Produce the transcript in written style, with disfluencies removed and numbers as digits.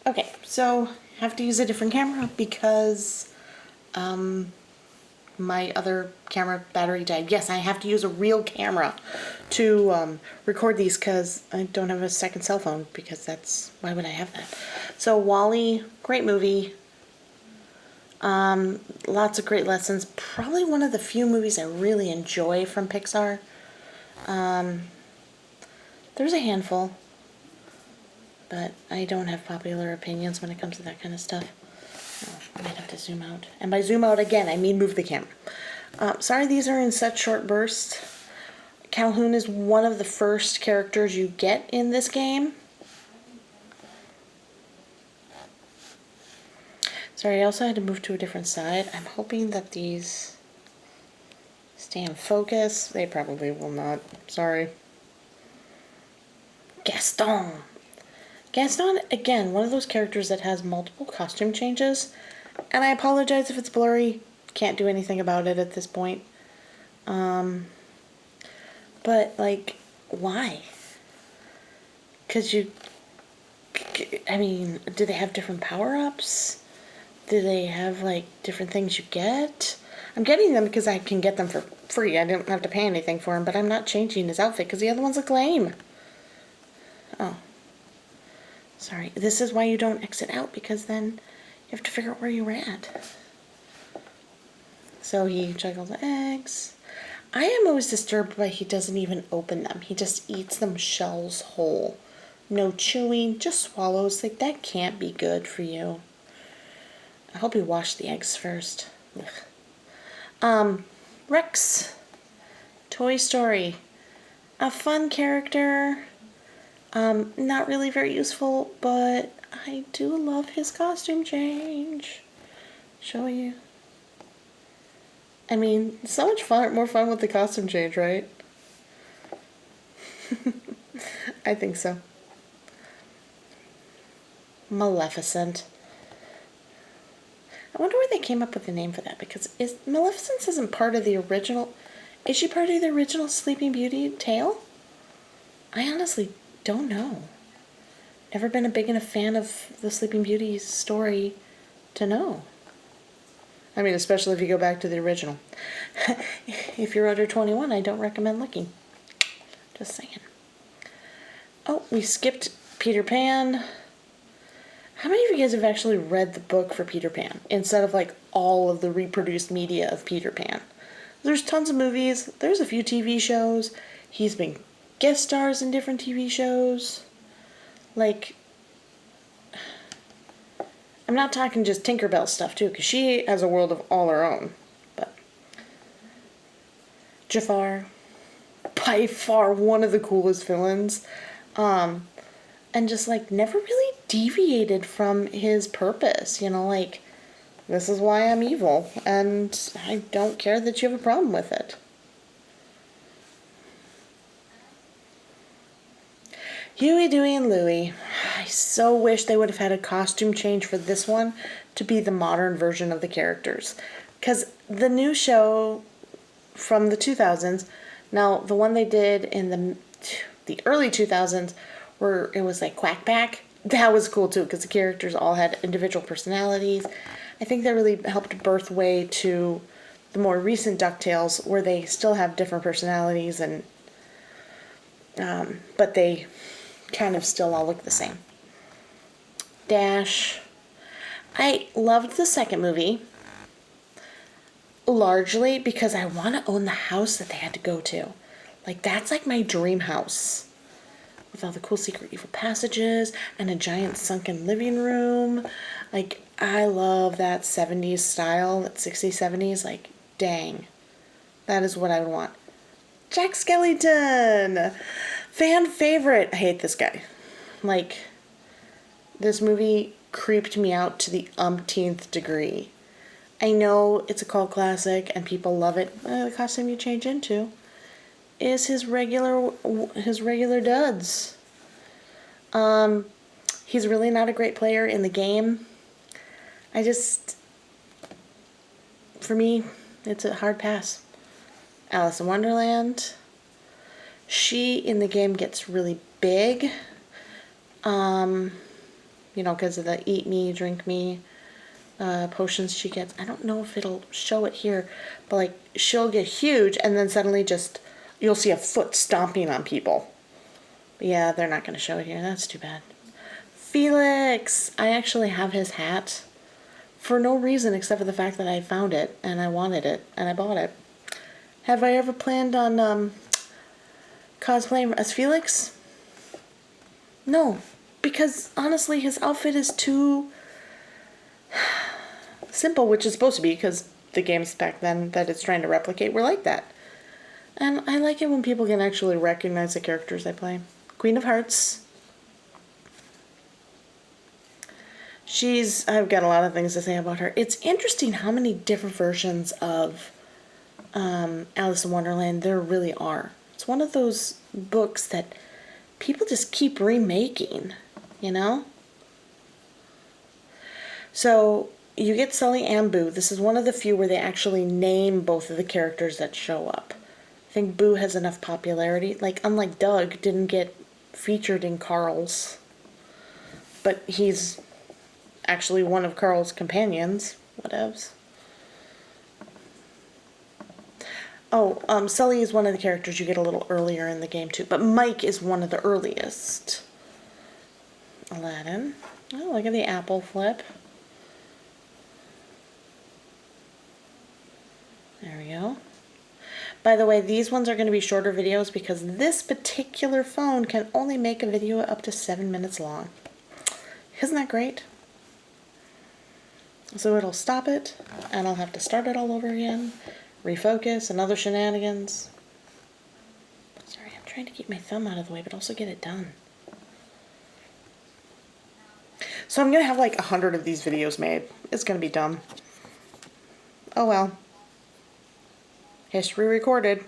Okay, so I have to use a different camera because my other camera battery died. Yes, I have to use a real camera to record these because I don't have a second cell phone because why would I have that? So WALL-E, great movie. Lots of great lessons. Probably one of the few movies I really enjoy from Pixar. There's a handful, but I don't have popular opinions when it comes to that kind of stuff. I might have to zoom out. And by zoom out again, I mean move the camera. Sorry these are in such short bursts. Calhoun is one of the first characters you get in this game. Sorry, I also had to move to a different side. I'm hoping that these stay in focus. They probably will not. Sorry. Gaston. Gaston, again, one of those characters that has multiple costume changes. And I apologize if it's blurry. Can't do anything about it at this point. But, like, why? Because do they have different power-ups? Do they have, like, different things you get? I'm getting them because I can get them for free. I don't have to pay anything for them, but I'm not changing his outfit because the other ones look lame. Oh. Sorry. This is why you don't exit out, because then you have to figure out where you're at. So he juggles the eggs. I am always disturbed by he doesn't even open them. He just eats them shells whole. No chewing, just swallows. Like, that can't be good for you. I hope he washed the eggs first. Ugh. Rex. Toy Story. A fun character. Not really very useful, but I do love his costume change. Show you. I mean, so much fun, more fun with the costume change, right? I think so. Maleficent. I wonder where they came up with the name for that, because Maleficent isn't part of the original. Is she part of the original Sleeping Beauty tale? I honestly don't know. Never been a big enough fan of the Sleeping Beauty story to know. I mean, especially if you go back to the original. If you're under 21, I don't recommend looking. Just saying. Oh, we skipped Peter Pan. How many of you guys have actually read the book for Peter Pan instead of like all of the reproduced media of Peter Pan? There's tons of movies. There's a few TV shows. He's been guest stars in different TV shows. Like, I'm not talking just Tinkerbell stuff too, because she has a world of all her own. But Jafar, by far one of the coolest villains. And just like never really deviated from his purpose, like, this is why I'm evil, and I don't care that you have a problem with it. Huey, Dewey, and Louie. I so wish they would have had a costume change for this one to be the modern version of the characters. Because the new show from the 2000s, now the one they did in the early 2000s, where it was like Quack Pack, that was cool too, because the characters all had individual personalities. I think that really helped birth way to the more recent DuckTales, where they still have different personalities, and but they kind of still all look the same. Dash. I loved the second movie, largely because I want to own the house that they had to go to. Like, that's like my dream house, with all the cool secret evil passages and a giant sunken living room. Like, I love that 70s style, that 60s, 70s. Like, dang. That is what I would want. Jack Skellington! Fan favorite. I hate this guy. Like, this movie creeped me out to the umpteenth degree. I know it's a cult classic and people love it. The costume you change into is his regular duds. He's really not a great player in the game. For me, it's a hard pass. Alice in Wonderland. She in the game gets really big. you know, because of the eat me, drink me potions she gets. I don't know if it'll show it here, but like she'll get huge and then suddenly just, you'll see a foot stomping on people. But yeah, they're not going to show it here. That's too bad. Felix! I actually have his hat for no reason except for the fact that I found it and I wanted it and I bought it. Have I ever planned on cosplaying as Felix? No, because honestly his outfit is too simple, which is supposed to be because the games back then that it's trying to replicate were like that. And I like it when people can actually recognize the characters they play. Queen of Hearts. I've got a lot of things to say about her. It's interesting how many different versions of Alice in Wonderland there really are. It's one of those books that people just keep remaking, you know? So you get Sully and Boo. This is one of the few where they actually name both of the characters that show up. I think Boo has enough popularity. Like, unlike Doug, didn't get featured in Carl's. But he's actually one of Carl's companions. Whatevs. Oh, Sully is one of the characters you get a little earlier in the game too. But Mike is one of the earliest. Aladdin. Oh, look at the apple flip. There we go. By the way, these ones are going to be shorter videos because this particular phone can only make a video up to 7 minutes long. Isn't that great? So it'll stop it, and I'll have to start it all over again. Refocus, and other shenanigans. Sorry, I'm trying to keep my thumb out of the way, but also get it done. So I'm going to have like 100 of these videos made. It's going to be dumb. Oh well. History recorded.